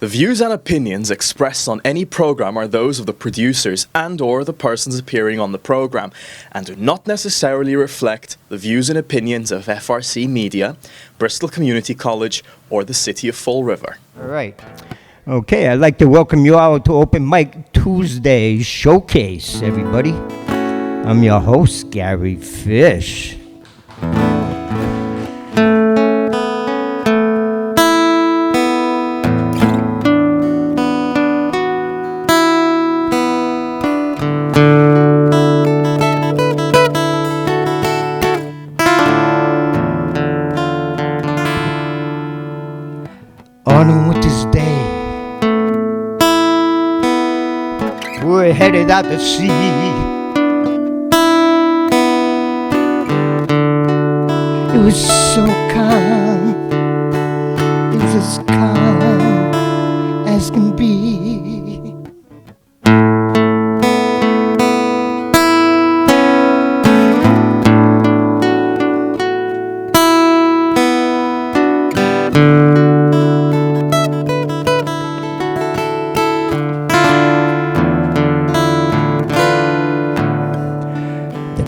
The views and opinions expressed on any program are those of the producers and/or the persons appearing on the program, and do not necessarily reflect the views and opinions of FRC Media, Bristol Community College, or the City of Fall River. All right. Okay, I'd like to welcome you all to Open Mic Tuesday Showcase, everybody. I'm your host, Gary Fish. On winter's day, we're headed out to sea. It was so calm, it was as calm as can be.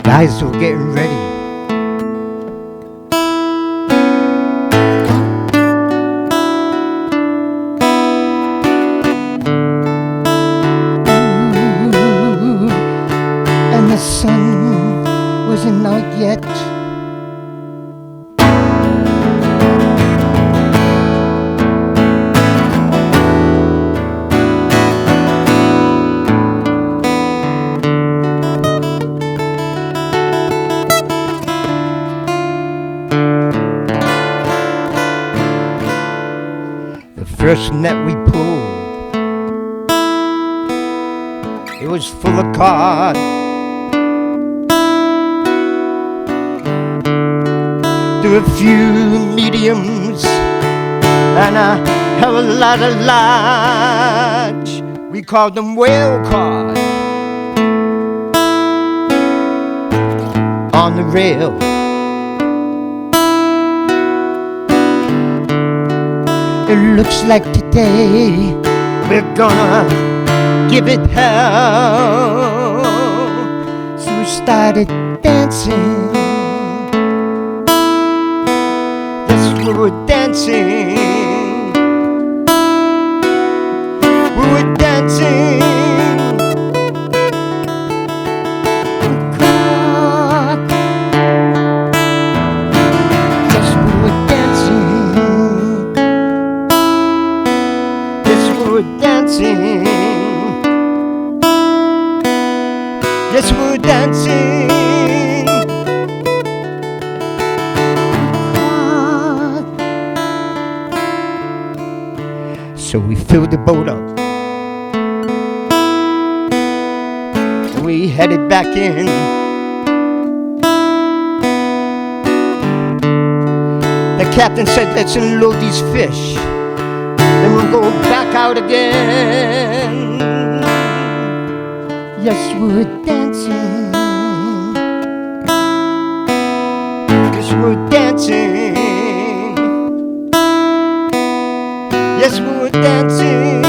Guys were getting ready. Ooh, and the sun wasn't out yet. First net we pulled, it was full of cod. There were a few mediums and a hell of a lot of large. We called them whale cod. On the rail, it looks like today we're gonna give it hell. So we started dancing. Yes, we were dancing. We were dancing. Yes, we were dancing. Dancing. Yes, we're dancing. So we filled the boat up. We headed back in. The captain said, let's unload these fish. Then we'll go back out again. Yes, we're dancing. Yes, we're dancing. Yes, we're dancing.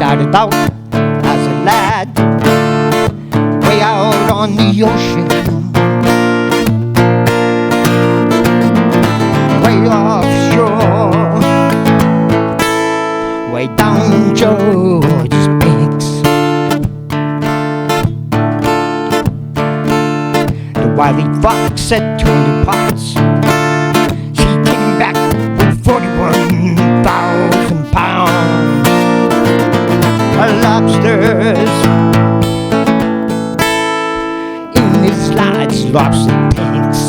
started out as a lad, way out on the ocean. set 200 pots. She came back with 41,000 pounds of lobsters in this large lobster tanks.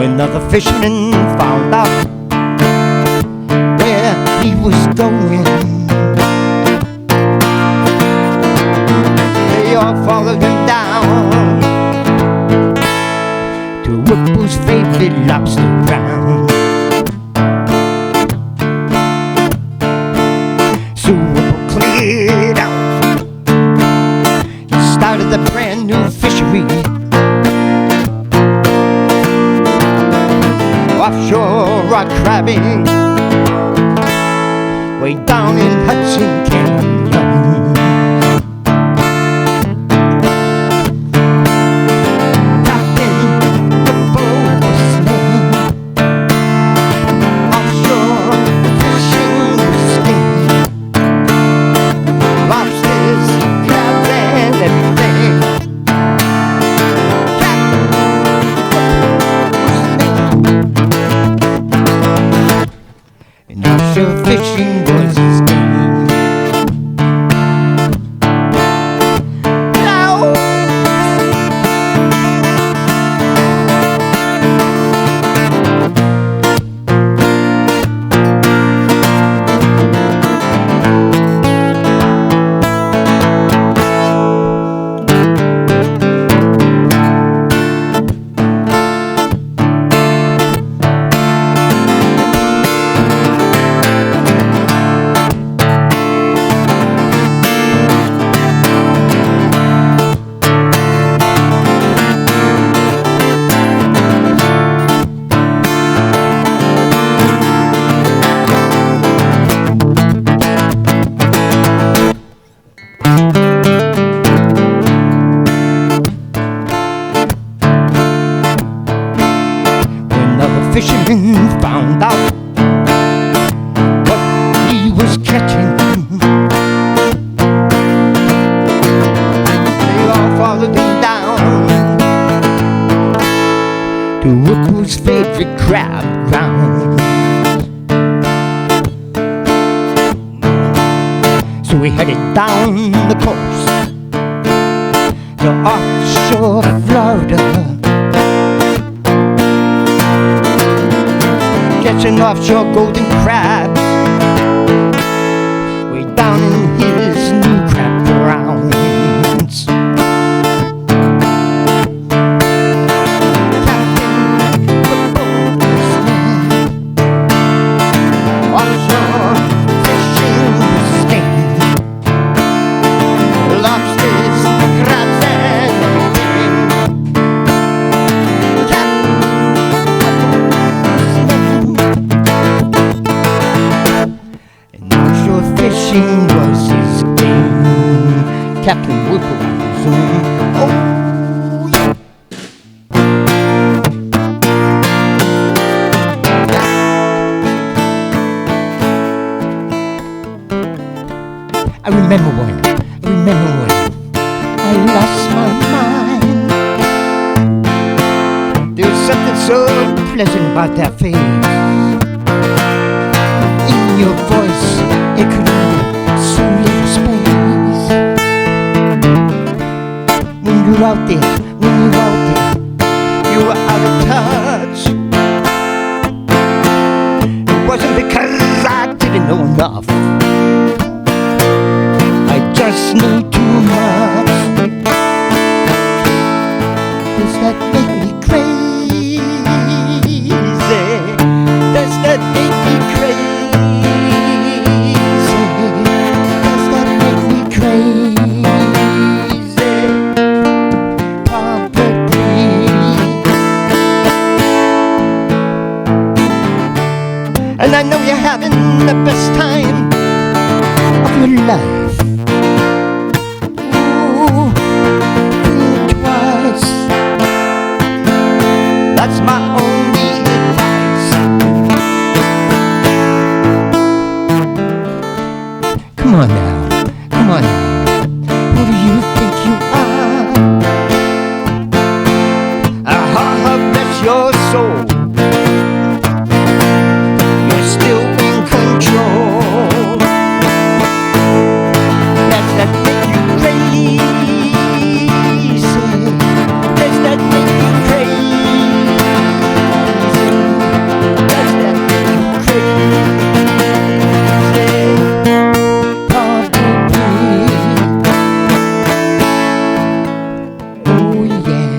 Another fisherman found out where he was going. They all followed him down to Whipple's favorite lobster ground. So Whipple cleared out. He started a brand new fishery offshore rock crabbing way down in Hudson Canyon. Captain Whipple was his name. Offshore fishing was king. Lobsters, crabs and everything. Captain offshore fishing was his game. Fisherman found out what he was catching. They all followed him down to Whipple's favorite crab ground. So we headed down the coast to offshore Florida, catching offshore golden crabs way down in his new crab grounds. Captain Whipple was his name. Offshore fishing was his game. Lobsters, crabs and everything. Captain fishing was his game. Captain Whipple, I presume. Oh, yeah. I remember when I lost my mind. There was something so pleasant about that face. In your voice, it could be so little space. When you're out there, you were out of touch. It wasn't because I didn't know enough. life. Ooh, think twice. That's my only advice. Come on now, come on now. Who do you think you are? Bless your soul. You're still in control. Does that make you crazy? Does that make you crazy? Does that make you crazy? Probably. Oh yeah.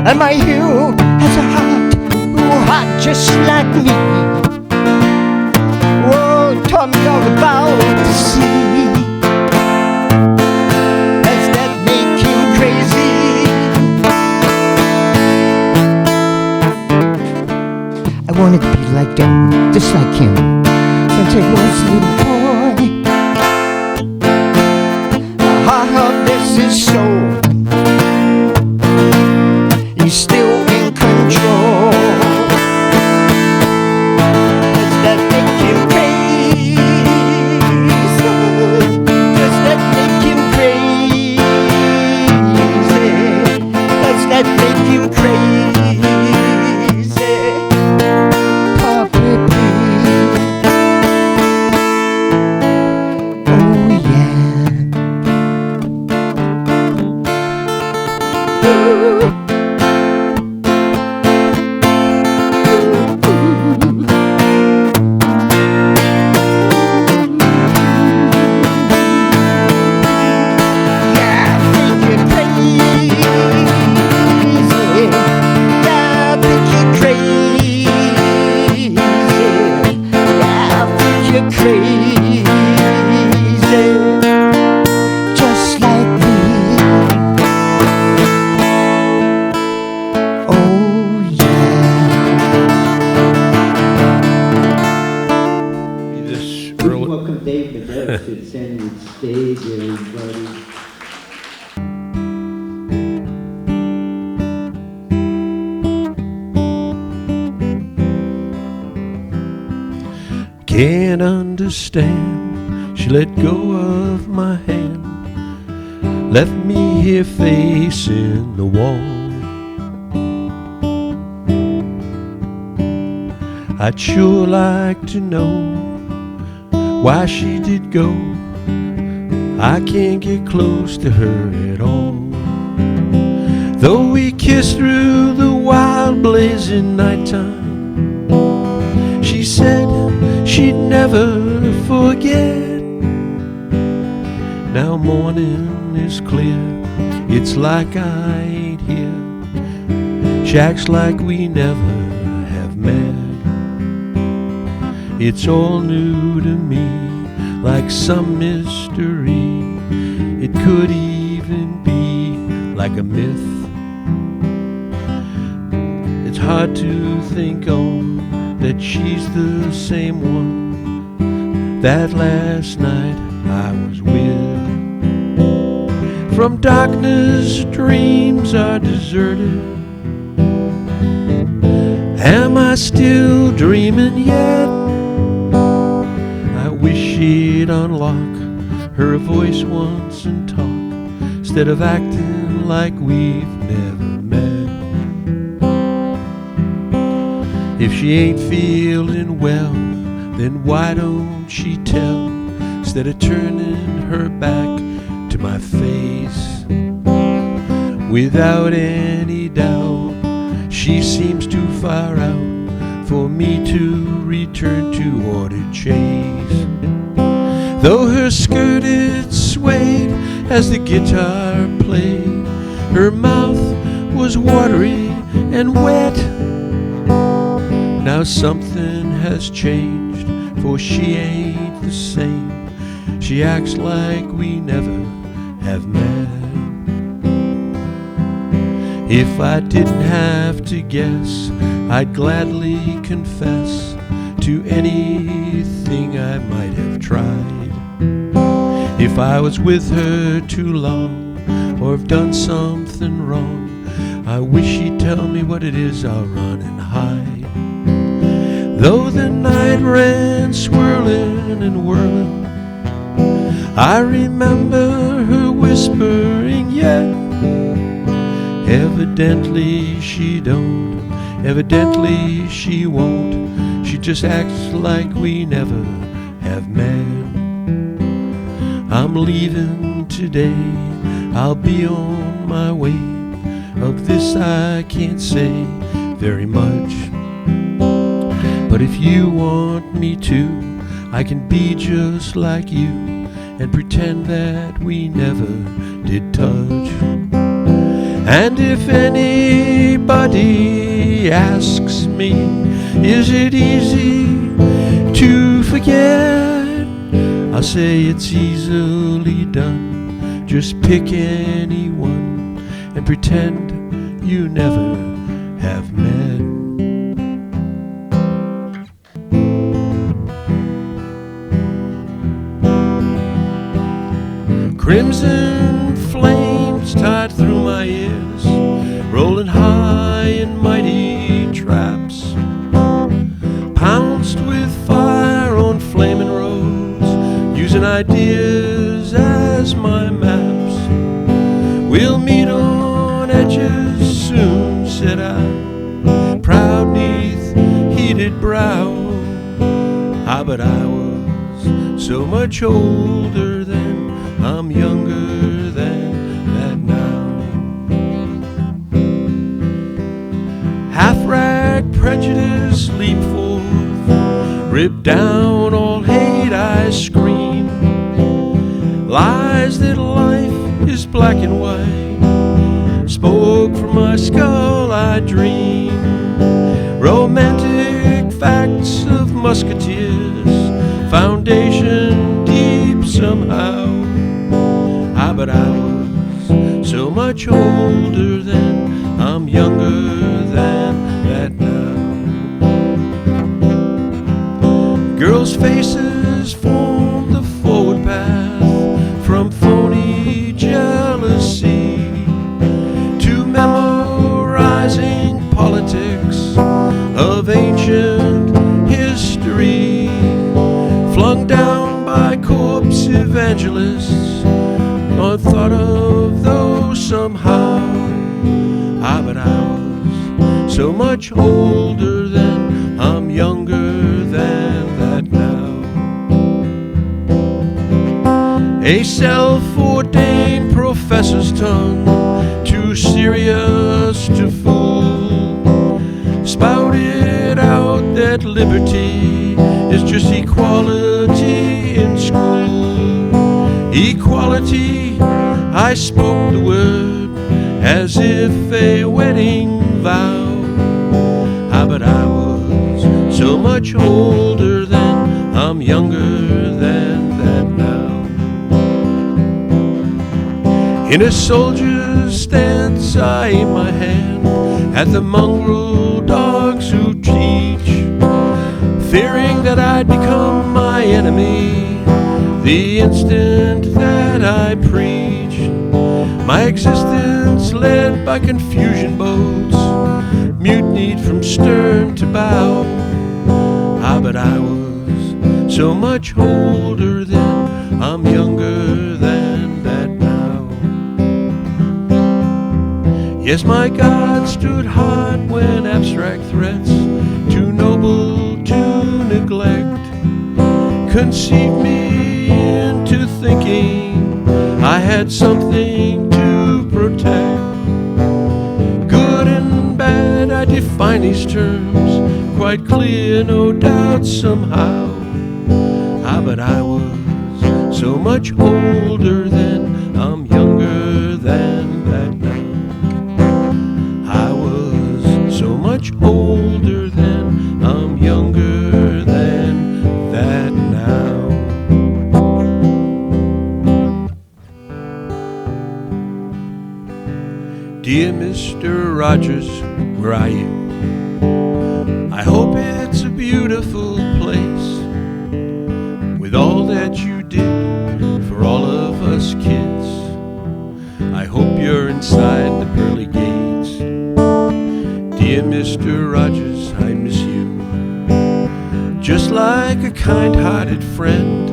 And my hero has a heart, heart just like me. Oh, taught me all about the sea. Does that make him crazy? I wanted to be like him, just like him, since I was a little boy. This is so. He's still in control. Does that make him crazy? Does that make him crazy? Does that make him crazy? Probably. Oh yeah. Ooh. Welcome Dave Medeiros to the Sandywoods stage, everybody. Can't understand, she let go of my hand, left me here facing the wall. I'd sure like to know why she did go. I can't get close to her at all. Though we kissed through the wild blazing nighttime, she said she'd never forget. Now morning is clear, it's like I ain't here. She acts like we never have met. It's all new to me, like some mystery. It could even be like a myth. It's hard to think on that she's the same one that last night I was with. From darkness dreams are deserted. Am I still dreaming yet? I wish she'd unlock her voice once and talk, instead of acting like we've never met. If she ain't feeling well, then why don't she tell, instead of turning her back to my face? Without any doubt, she seems to far out for me to return to order chase. Though her skirt it swayed as the guitar played, her mouth was watery and wet. Now something has changed, for she ain't the same. She acts like we never have met. If I didn't have to guess, I'd gladly confess to anything I might have tried. If I was with her too long, or have done something wrong, I wish she'd tell me what it is I'll run and hide. Though the night ran swirling and whirling, I remember her whispering yet. Evidently she don't, evidently she won't. She just acts like we never have met. I'm leaving today, I'll be on my way. Of this I can't say very much, but if you want me to, I can be just like you and pretend that we never did touch. And if anybody asks me, is it easy to forget, I'll say it's easily done. Just pick anyone and pretend you never have met. Crimson flames tied through my ears, rolling high in mighty traps, pounced with fire on flaming roads, using ideas as my maps. We'll meet on edges soon, said I, proud neath heated brow. Ah, but I was so much older then, I'm younger than that now. Half-rack prejudice leap forth, rip down all hate I scream. Lies that life is black and white, spoke from my skull I dream. Romantic facts of musketeers, foundation deep somehow. Ah, but I was so much older then, I'm younger than that now. Girls' faces form the forward path from phony jealousy to memorizing politics of ancient history, flung down by corpse evangelists, not thought of though somehow. Ah, but I was so much older then, I'm younger than that now. A self-ordained professor's tongue, too serious to fool, spouted out that liberty is just equality in school. Equality, I spoke the word as if a wedding vow. Ah, but I was so much older then, I'm younger than that now. In a soldier's stance I aim my hand at the mongrel dogs who teach, fearing that I'd become my enemy the instant that I preach. My existence led by confusion boats, mutinied from stern to bow. Ah, but I was so much older then, I'm younger than that now. Yes, my God stood hard when abstract threats, too noble to neglect, conceived me into thinking I had something to protect. Good and bad I defined find these terms quite clear, no doubt somehow. But I was so much older then, I'm younger than that now. I was so much older then, I'm younger than that now. Dear Mr. Rogers, where are you? I hope it's a beautiful place, with all that you did for all of us kids. I hope you're inside the pearly gates. Dear Mr. Rogers, I miss you, just like a kind-hearted friend.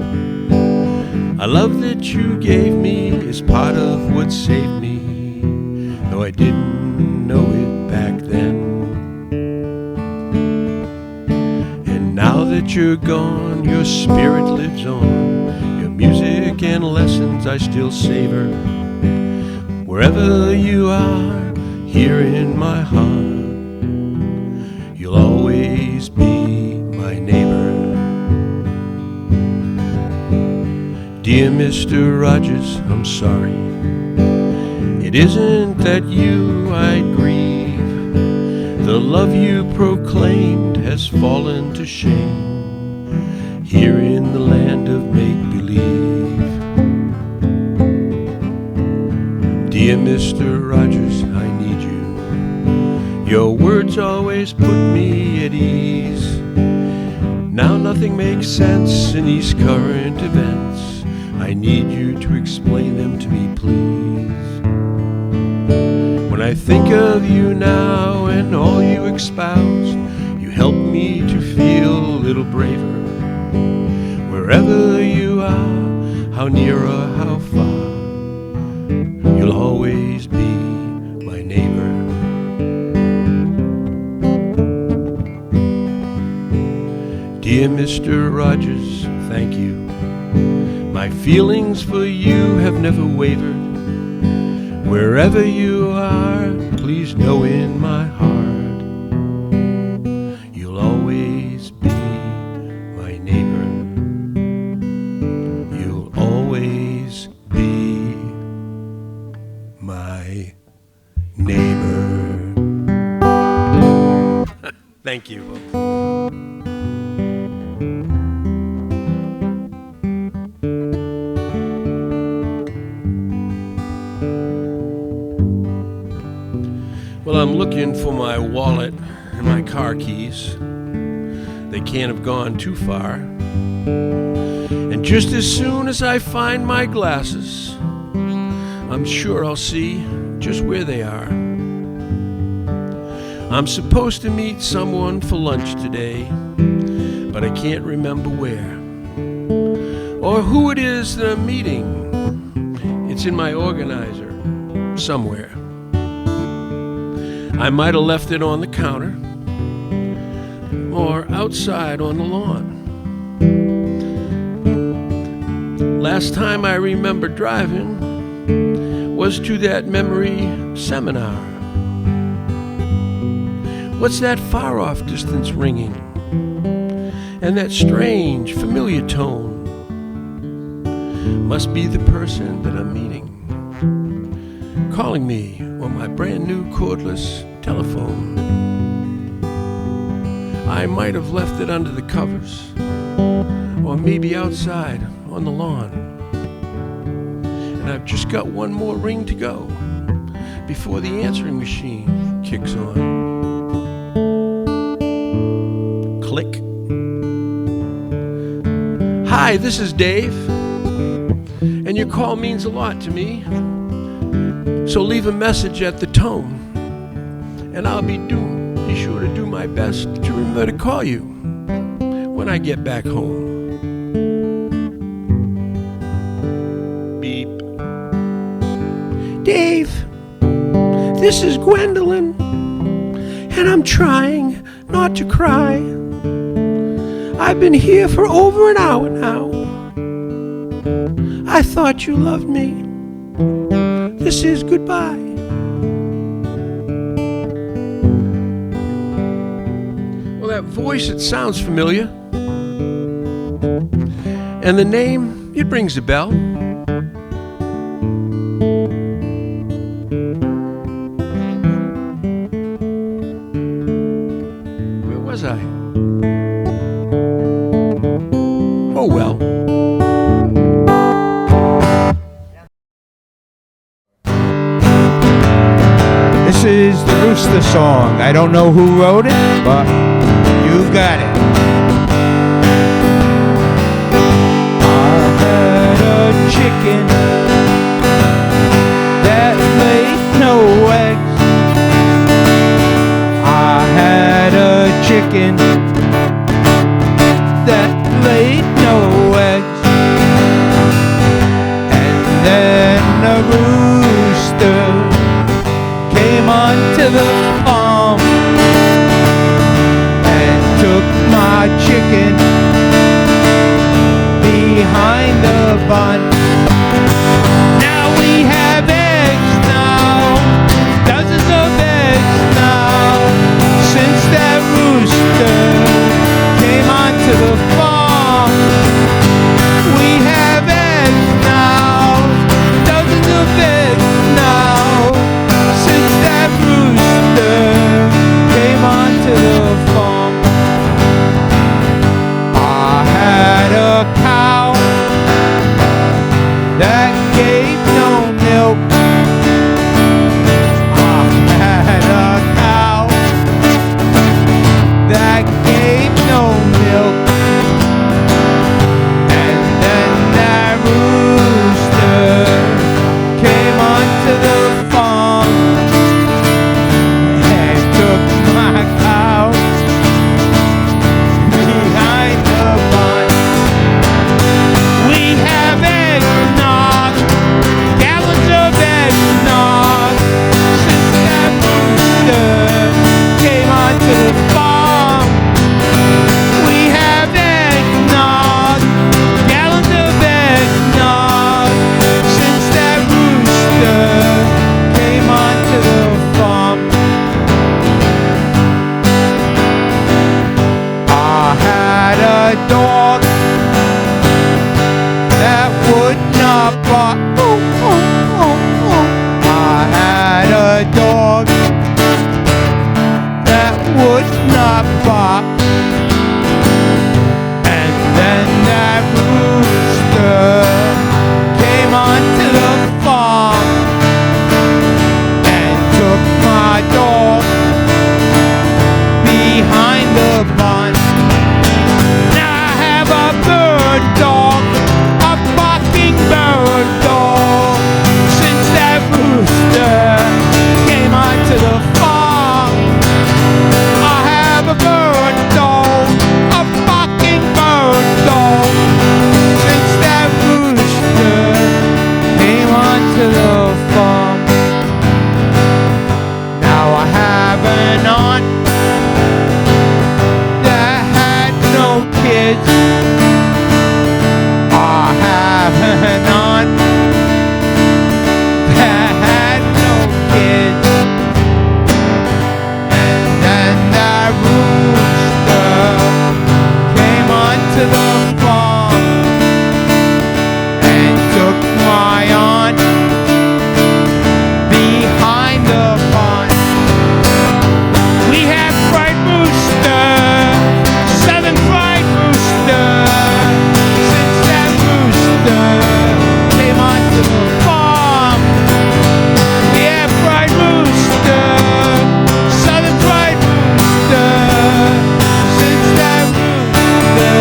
I love that you gave me is part of what saved me, though I didn't know it back then. And now that you're gone, your spirit lives on. Your music and lessons I still savor. Wherever you are, here in my heart, you'll always be my neighbor. Dear Mr. Rogers, I'm sorry. It isn't that you I'd grieve. The love you proclaimed has fallen to shame here in the land of make-believe. Dear Mr. Rogers, I need you. Your words always put me at ease. Now nothing makes sense in these current events. I need you to explain them to me, please. When I think of you now and all you espouse, you help me to feel a little braver. Wherever you are, how near or how far, you'll always be my neighbor. Dear Mr. Rogers, thank you. My feelings for you have never wavered. Wherever you are, please know in my heart, you'll always be my neighbor. You'll always be my neighbor. Thank you. Well, I'm looking for my wallet and my car keys. They can't have gone too far. And just as soon as I find my glasses, I'm sure I'll see just where they are. I'm supposed to meet someone for lunch today, but I can't remember where or who it is that I'm meeting. It's in my organizer somewhere. I might have left it on the counter or outside on the lawn. Last time I remember driving was to that memory seminar. What's that far-off distance ringing? And that strange, familiar tone? Must be the person that I'm meeting, calling me on my brand new cordless telephone. I might have left it under the covers, or maybe outside on the lawn. And I've just got one more ring to go before the answering machine kicks on. Click. Hi, this is Dave, and your call means a lot to me. So leave a message at the tone, and I'll be sure to do my best to remember to call you when I get back home. Beep. Dave, this is Gwendolyn, and I'm trying not to cry. I've been here for over an hour now. I thought you loved me. This is goodbye. that voice, it sounds familiar. And the name, it rings a bell. Where was I? Oh well. This is the Rooster song. I don't know who wrote it, but you got it. I had a chicken that laid no eggs. I had a chicken that laid no eggs. And then a rooster came onto the farm and took my chicken behind the barn. Now we have eggs now, dozens of eggs now, since that rooster came onto the farm. We have eggs now, dozens of eggs now, since that rooster came onto the farm. I had a cow that gave no milk. I had a cow that gave no milk. And then that rooster came onto the farm and took my cow behind the barn. We have eggnog, gallons of eggnog, since that rooster came onto the farm. We have eggnog, gallons of eggnog, since that rooster came onto the farm. I had a dog that would not bark. I had a dog that would not bark. And then that rooster came onto the farm and took my dog behind the barn. Now I have a bird dog, a barking bird dog, since that rooster came onto the farm. I have a bird dog, a barking bird dog, since that rooster came onto the farm. Now I have an aunt that had no kids. I have an aunt that had no kids. And then that rooster came onto the farm and took my aunt behind the barn. We have fried rooster, southern fried rooster, since that rooster came onto the farm. We have fried rooster, southern fried rooster, since that rooster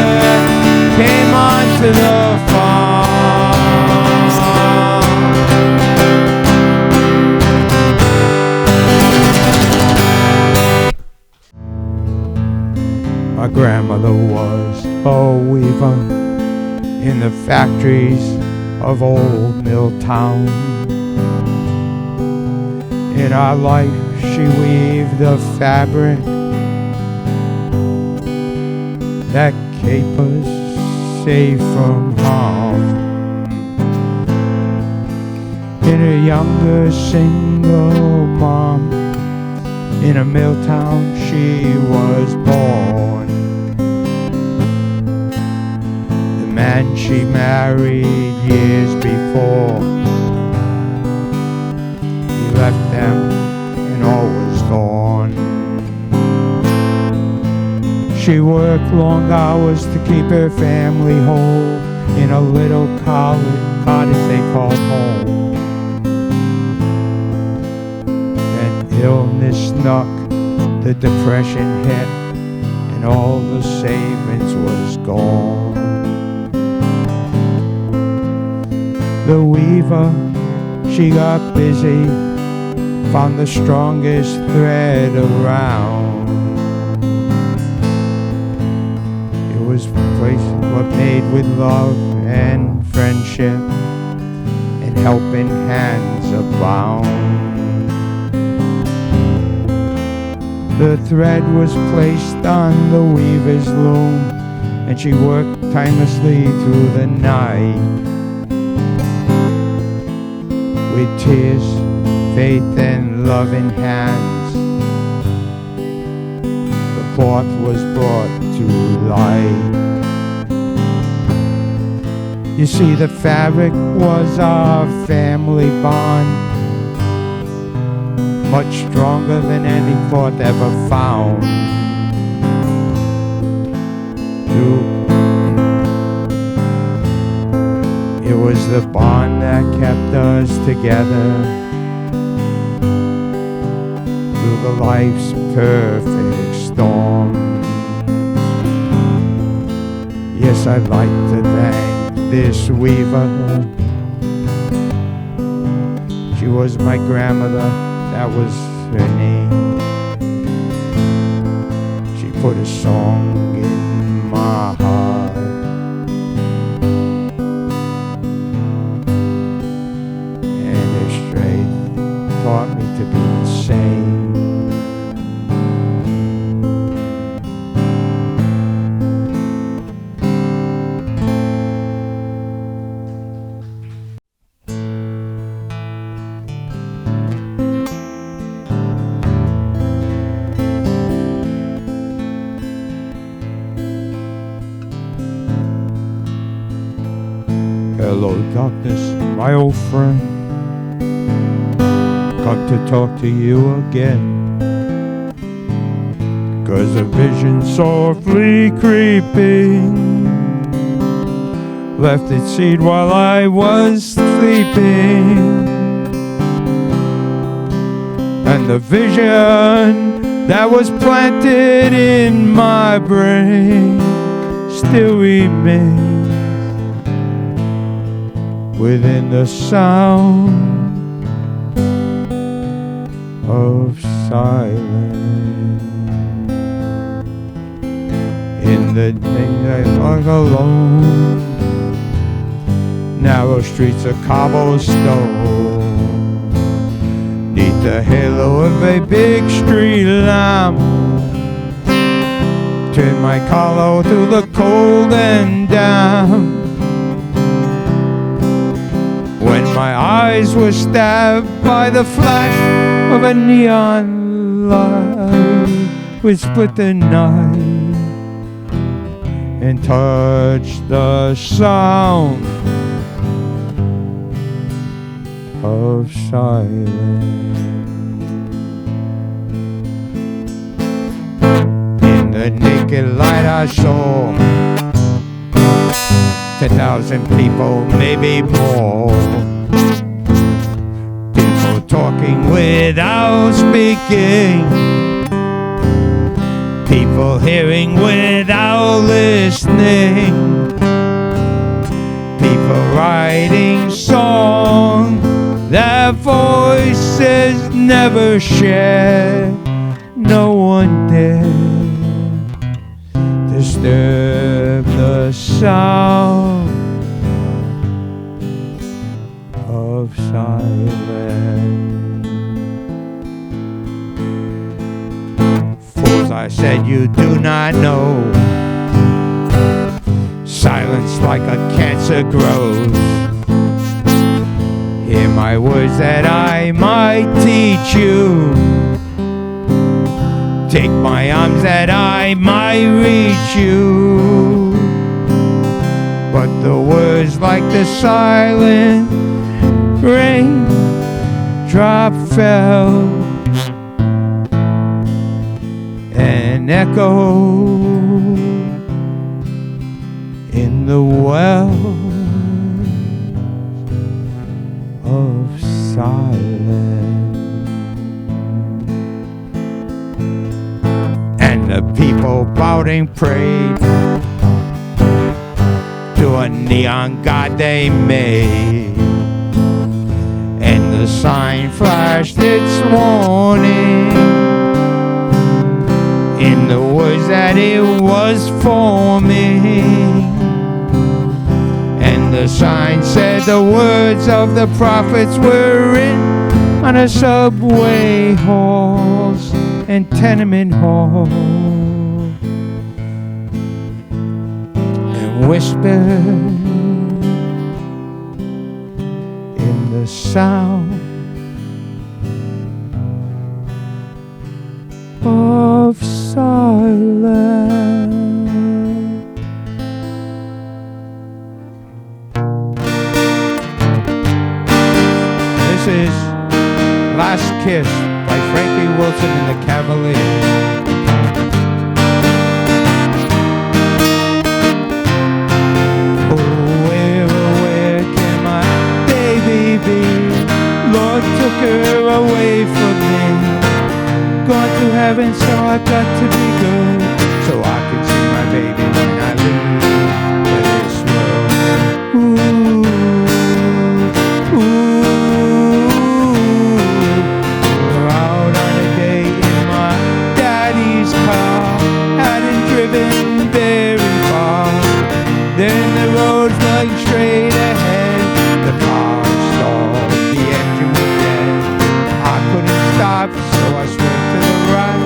came onto the farm. My grandmother was a weaver in the factories of old Milltown. In our life she weaved the fabric that keep us safe from harm. In a younger single mom In a mill town she was born. The man she married years before, he left them and all was gone. She worked long hours to keep her family whole in a little cottage they called home. Then illness snuck, the depression hit, and all the savings was gone. The weaver, she got busy, found the strongest thread around. It was made with love and friendship, and helping hands abound. The thread was placed on the weaver's loom, and she worked tirelessly through the night. With tears, faith, and love in hands, the cloth was brought to light. You see, the fabric was our family bond, much stronger than any cloth ever found. It was the bond that kept us together through the life's perfect storm. Yes, I'd like to thank this weaver. She was my grandmother, that was her name. She put a song in my heart, and her strength taught me to be the same. Hello, darkness, my old friend. Come to talk to you again. 'Cause a vision softly creeping left its seed while I was sleeping. And the vision that was planted in my brain still remains within the sound of silence. In the day I walk alone, narrow streets of cobblestone, neath the halo of a big street lamp, turn my collar through the cold and damp. When my eyes were stabbed by the flash of a neon light, we split the night and touched the sound of silence. In the naked light I saw 10,000 people, maybe more. People talking without speaking. People hearing without listening. People writing songs that voices never shared. No one dared disturb the sound of silence. Fools, I said, you do not know. Silence like a cancer grows. Hear my words that I might teach you. Take my arms that I might reach you. But the words like the silent rain drop fell and echo in the well of silence. And the people bowing prayed to a neon god they made, and the sign flashed its warning in the words that it was forming. And the sign said the words of the prophets were written on the subway halls and tenement halls, and whispered in the sound of silence. This is Last Kiss by Frankie Wilson and the Cavaliers. Lord took her away from me. Gone to heaven, so I got to be good, so I can see my baby when I leave this world. Ooh, we're out on a day in my daddy's car. Hadn't driven very far. Then the road's like straight ahead. The car stalled, the engine was dead. I couldn't stop, so I swerved to the right.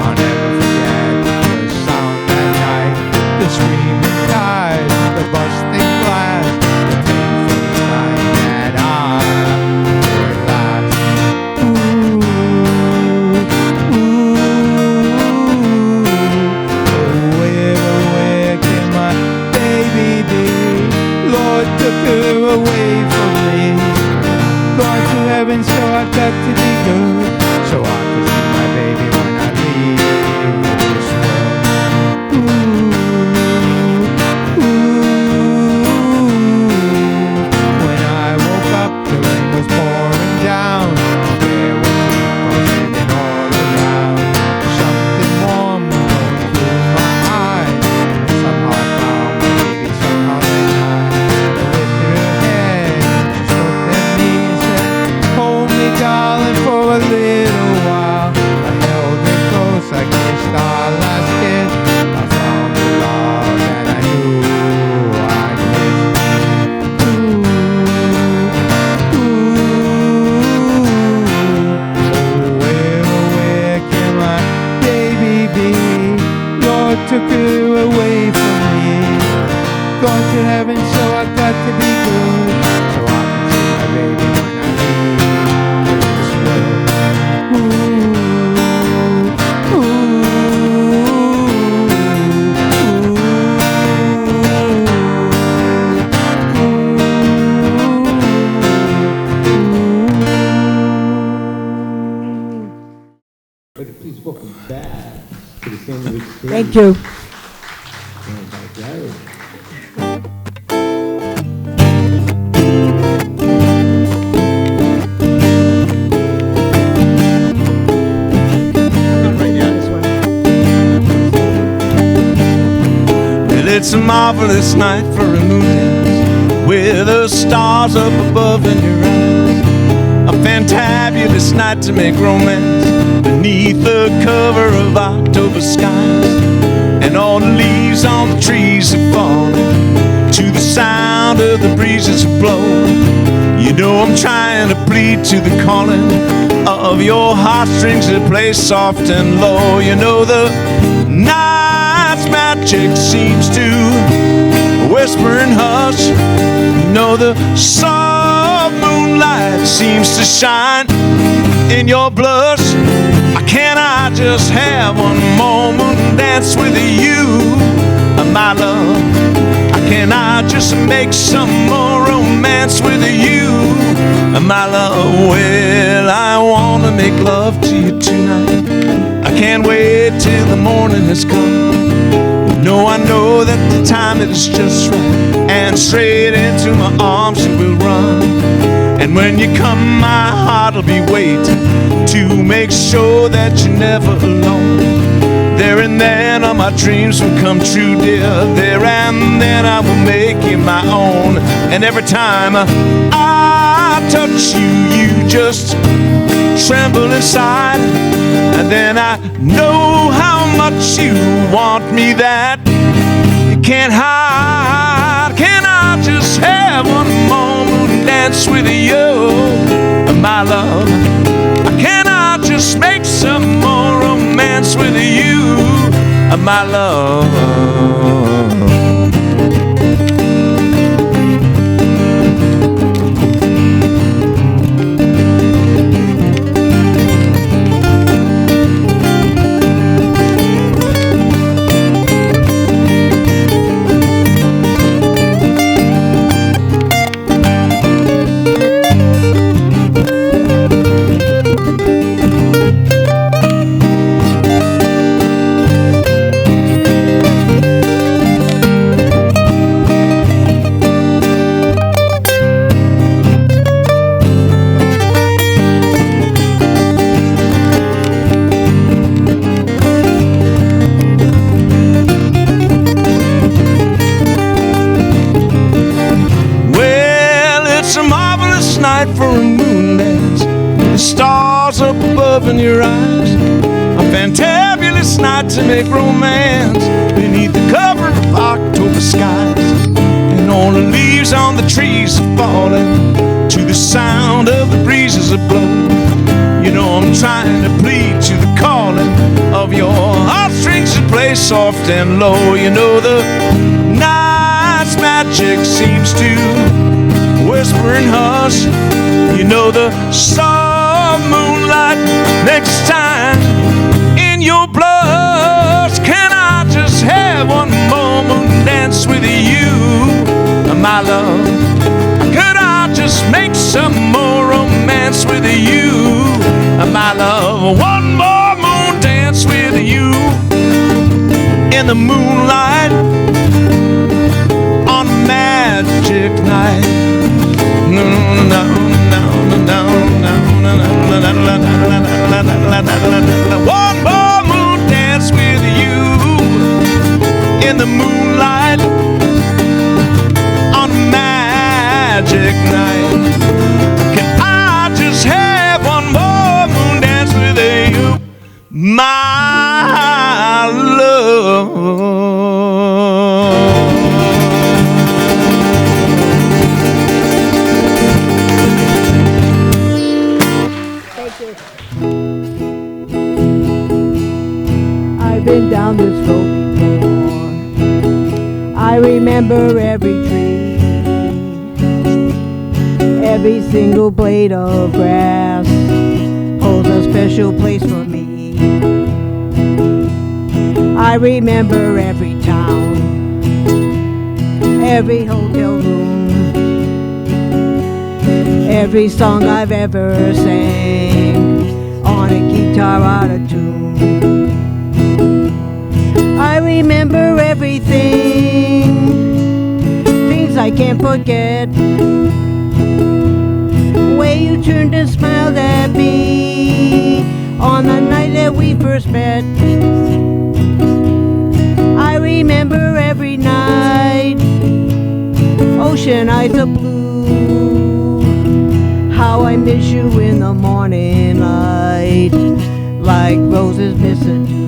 I'll never forget the sound that night, the screaming tires, the busting glass, the painful time that I heard last. Ooh, where can my baby be? Lord took her away from me. Gone to heaven, so I got to be good, so I can see my baby when I leave this world. When I woke up, the rain was pouring down. There was people standing all around. Something warm going through my eyes. Somehow I found my baby, somehow that night. I lifted her head, she looked at me and said, hold me, darling, for a little while. I held her close, I kissed our last kiss. I found the love that I knew I'd miss. Where can my baby be? Lord took her away from me. Gone to heaven, so I got to be good, so I can see my baby when I leave this world. Please welcome back to the Sandywoods stage. Thank you. Medeiros. Well, it's a marvelous night for a moon dance, with the stars up above in your eyes. A fantabulous night to make romance beneath the cover of October skies. And all the leaves on the trees are falling to the sound of the breezes that blow. You know I'm trying to plead to the calling of your heartstrings that play soft and low. You know the night's magic seems to whisper and hush. You know the soft moonlight seems to shine in your blush. I cannot just have one more moon dance with you, my love? Can I just make some more romance with you, my love? Well, I wanna make love to you tonight. I can't wait till the morning has come. No, I know that the time is just right, and straight into my arms you will run. And when you come, my heart'll be waiting to make sure that you're never alone. There and then all my dreams will come true, dear. There and then I will make you my own. And every time I touch you, you just tremble inside. And then I know how much you want me that you can't hide. Can I just have one more moon dance with you, my love? Can I just make some more romance with you, my love? For a moon dance, the stars up above in your eyes. A fantabulous night to make romance beneath the cover of October skies. And all the leaves on the trees are falling to the sound of the breezes that blow. You know I'm trying to plead to the calling of your heartstrings that play soft and low. You know the night's magic seems to whisper and hush. You know the soft moonlight next time in your blush. Can I just have one more moon dance with you, my love? Could I just make some more romance with you, my love? One more moon dance with you in the moonlight on a magic night. No, no, no, no, no, no, no. One more moon dance with you in the moonlight on a magic night. Can I just have one more moon dance with you, my love? I've been down this road before. I remember every tree, every single blade of grass holds a special place for me. I remember every town, every hotel room, every song I've ever sang on a guitar out of tune. I remember everything, things I can't forget. Way you turned and smiled at me on the night that we first met. I remember every night, ocean eyes of blue, how I miss you in the morning light, like roses miss a dew.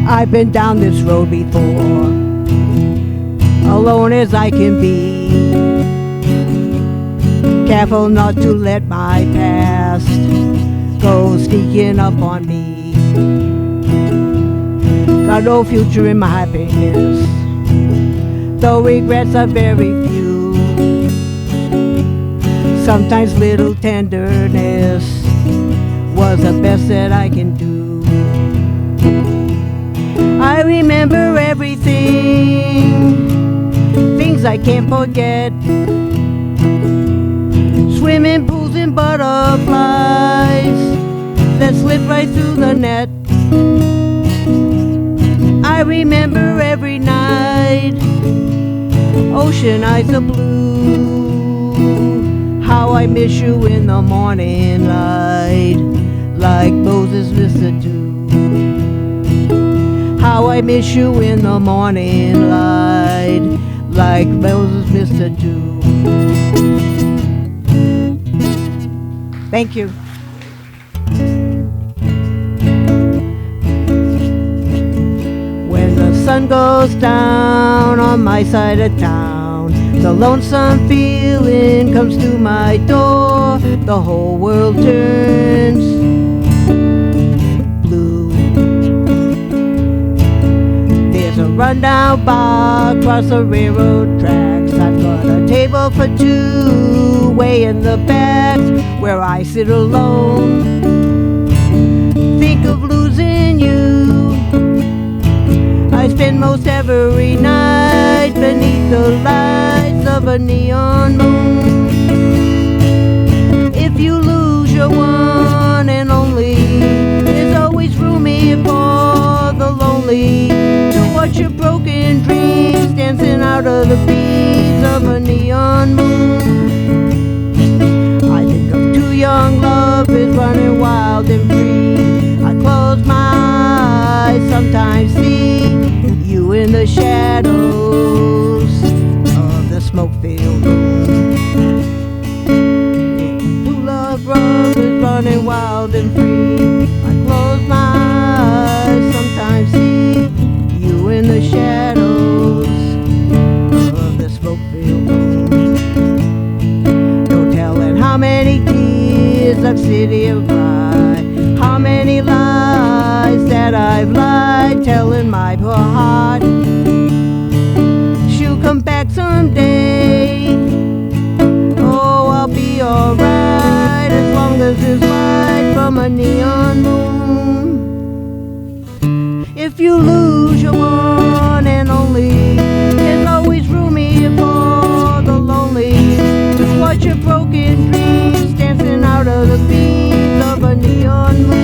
I've been down this road before, alone as I can be, careful not to let my past go sneaking up on me. Got no future in my happiness, though regrets are very few. Sometimes little tenderness was the best that I can do. I remember everything, things I can't forget. Swimming pools and butterflies that slip right through the net. I remember every night, ocean eyes of blue. How I miss you in the morning light, like Moses missed the dew. How I miss you in the morning light, like Moses missed the dew. Thank you. When the sun goes down on my side of town, the lonesome feeling comes to my door. The whole world turns blue. There's a rundown bar across the railroad tracks. I've got a table for two way in the back, where I sit alone, think of losing you. I spend most every night beneath the lights of a neon moon. If you lose your one and only, there's always room here for the lonely to watch your broken dreams dancing out of the beams of a neon moon. I think of two young lovers running wild and free. I close my eyes, sometimes see you in the shadows of the smoke-filled room. Two love brothers running wild and free. I close my eyes, sometimes see you in the shadows of the smoke-filled room. No telling how many tears I've sit here and cried, how many lies that I've lied, telling my poor heart she'll come back someday. Oh, I'll be alright as long as there's light from a neon moon. If you lose your one and only, there's always room here for the lonely to watch your broken dreams dancing out of the beams of a neon moon.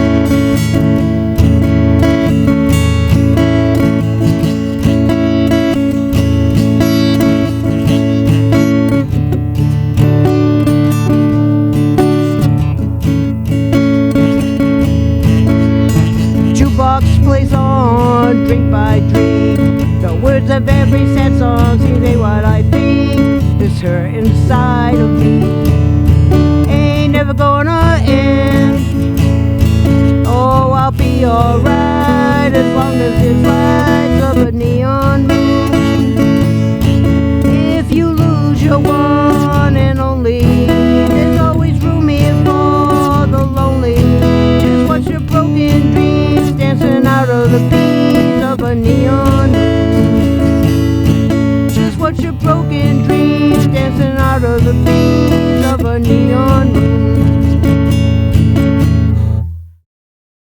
Plays on drink by drink. The words of every sad song say what I think. This hurt inside of me ain't never gonna end. Oh, I'll be alright as long as there's lights of a neon moon. If you lose your one and only, there's always room here for the lonely. Just watch your broken dreams dancing out of the beams of a neon moon. Just watch your broken dreams dancing out of the beams of a neon moon.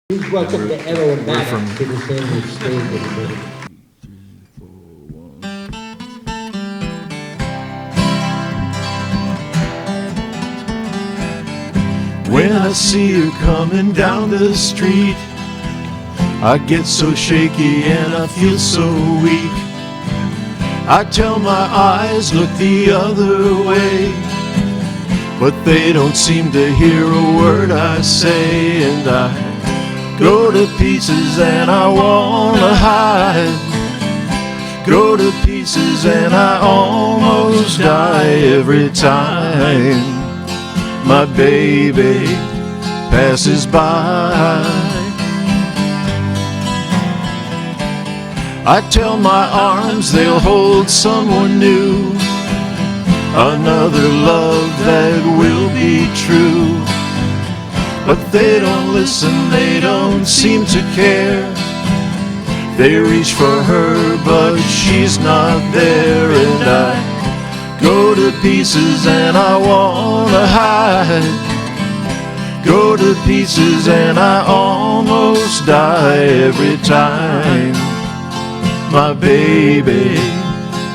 Please welcome the Aromatics to the Sandywoods stage, everybody. When I see her coming down the street, I get so shaky and I feel so weak. I tell my eyes, look the other way, but they don't seem to hear a word I say. And I go to pieces and I wanna hide, go to pieces and I almost die every time my baby passes by. I tell my arms they'll hold someone new, another love that will be true. but they don't listen, they don't seem to care. They reach for her, but she's not there, and I go to pieces and I wanna hide. Go to pieces and I almost die every time my baby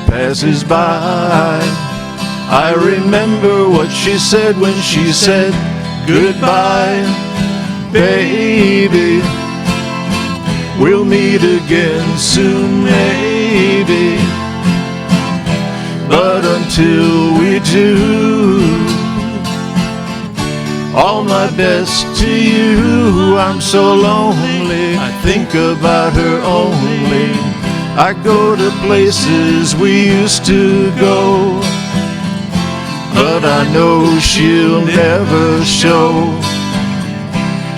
passes by. I remember what she said when she said goodbye. Baby, we'll meet again soon, maybe. But until we do, all my best to you. I'm so lonely, I think about her only. I go to places we used to go, but I know she'll never show.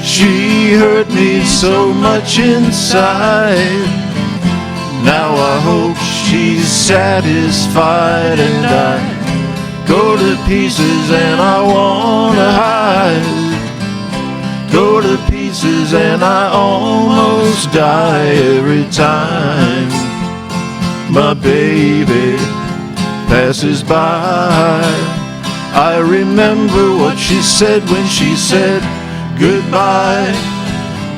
She hurt me so much inside. Now I hope she's satisfied, and I go to pieces and I wanna hide. Go to pieces and I almost die every time my baby passes by. I remember what she said when she said goodbye.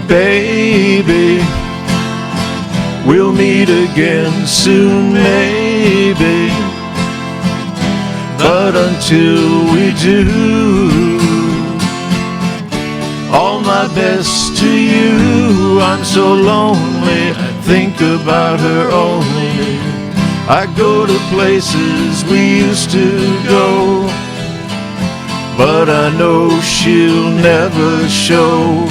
Baby, we'll meet again soon, maybe. But until we do, all my best to you. I'm so lonely, I think about her only. I go to places we used to go, but I know she'll never show.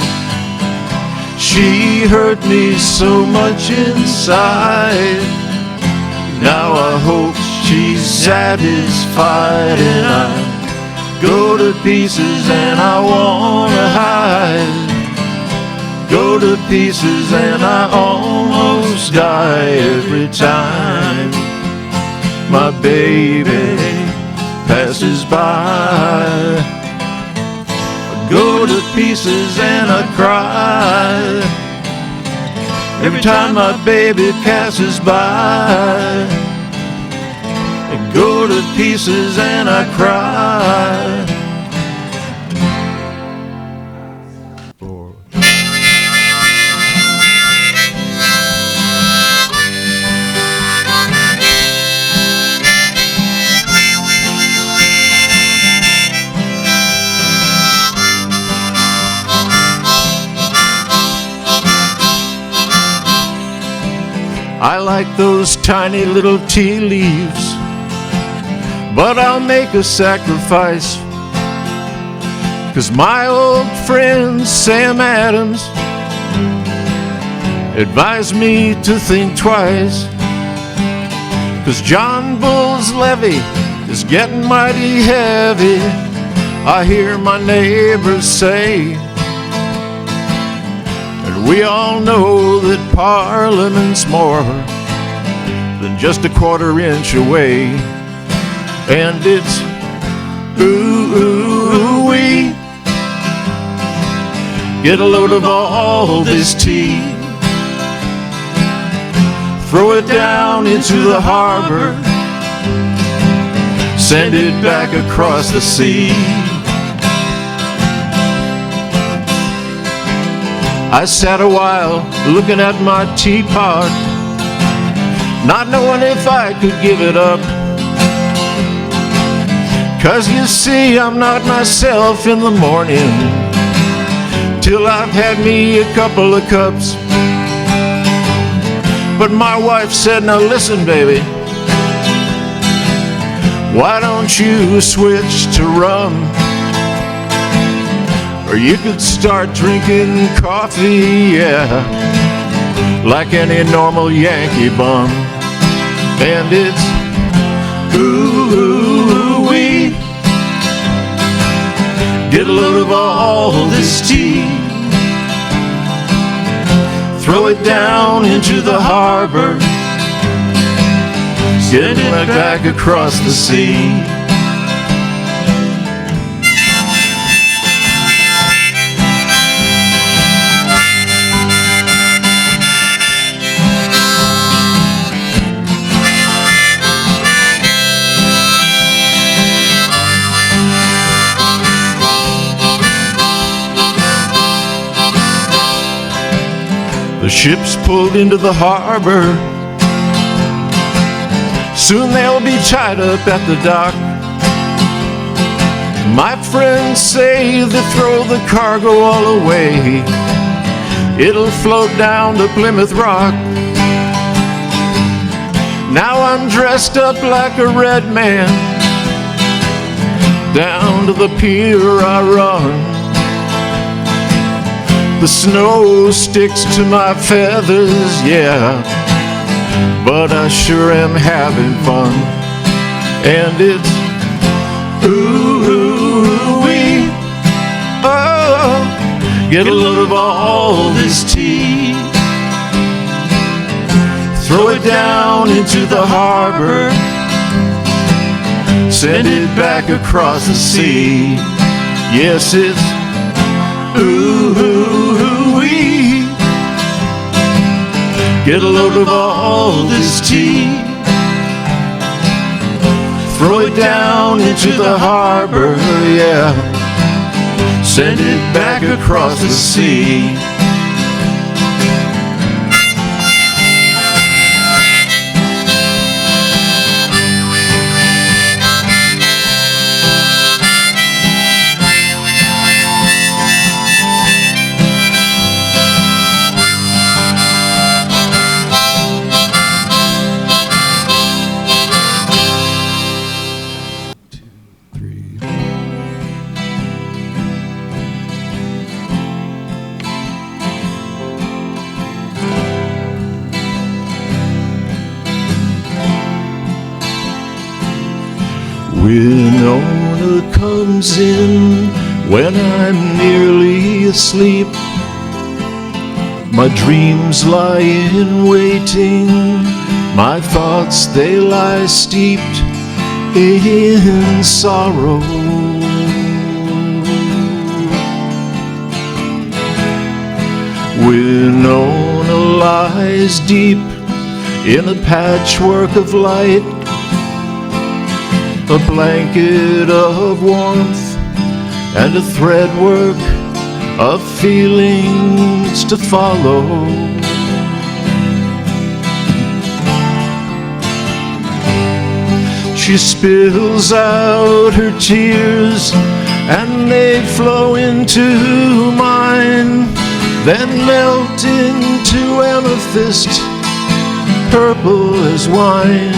She hurt me so much inside. Now I hope she's satisfied, and I go to pieces and I wanna hide. Go to pieces and I almost die every time my baby passes by. I go to pieces and I cry every time my baby passes by. I go to pieces and I cry. I like those tiny little tea leaves, but I'll make a sacrifice, 'cause my old friend Sam Adams advised me to think twice, 'cause John Bull's levy is getting mighty heavy, I hear my neighbors say. And we all know that Parliament's more than just a quarter-inch away. And it's ooh-wee, get a load of all this tea, throw it down into the harbor, send it back across the sea. I sat a while looking at my teapot, not knowing if I could give it up. 'Cause you see, I'm not myself in the morning till I've had me a couple of cups. But my wife said, now listen, baby, why don't you switch to rum? Or you could start drinking coffee, yeah, like any normal Yankee bum. And it's ooh-wee, get a load of all this tea, throw it down into the harbor, send it back across the sea. Ships pulled into the harbor. Soon they'll be tied up at the dock. My friends say they throw the cargo all away. It'll float down to Plymouth Rock. Now I'm dressed up like a red man. Down to the pier I run. The snow sticks to my feathers, yeah, but I sure am having fun. And it's ooh-wee, oh, get a load of all this tea. Throw it down into the harbor. Send it back across the sea. Yes, it's ooh-wee. Get a load of all this tea. Throw it down into the harbor, yeah. Send it back across the sea. Winona comes in when I'm nearly asleep. My dreams lie in waiting. My thoughts, they lie steeped in sorrow. Winona lies deep in a patchwork of light, a blanket of warmth and a threadwork of feelings to follow. She spills out her tears and they flow into mine, then melt into amethyst, purple as wine.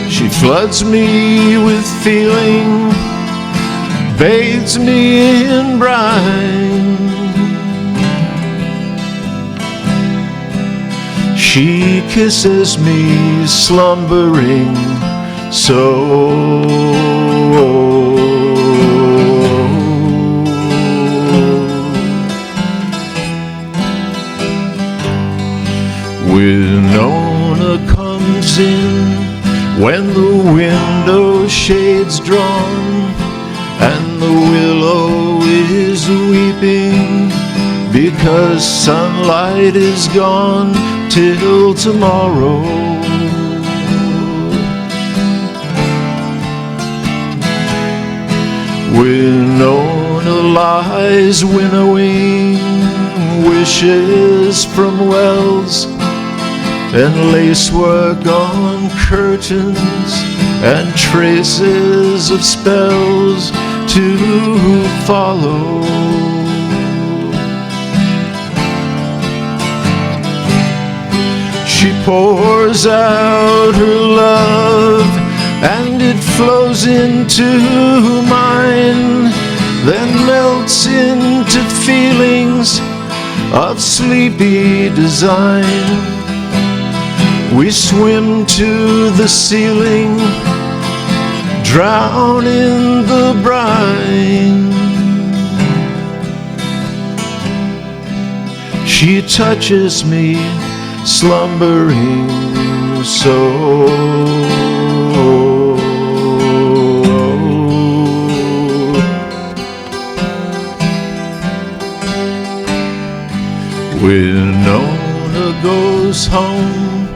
She floods me with feeling, bathes me in brine. She kisses me slumbering so. Winona comes in when the window shade's drawn and the willow is weeping because sunlight is gone till tomorrow. Winona lies winnowing wishes from wells and lacework on curtains and traces of spells to follow. She pours out her love and it flows into mine, then melts into feelings of sleepy design. We swim to the ceiling, drown in the brine. She touches me, slumbering so. Winona goes home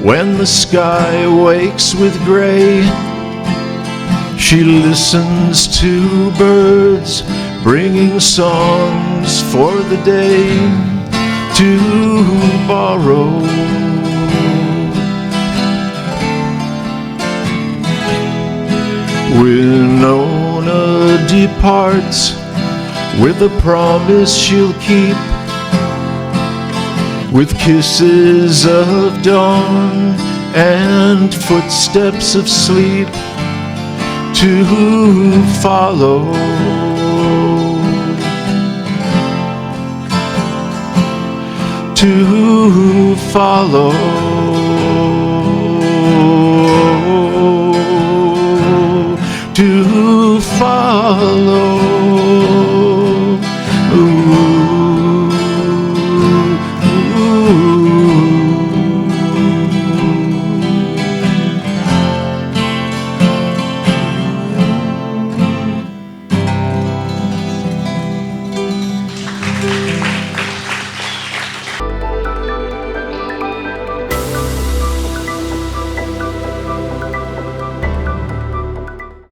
when the sky wakes with gray. She listens to birds bringing songs for the day. to borrow. Winona departs with a promise she'll keep, with kisses of dawn and footsteps of sleep to follow. To follow. To follow.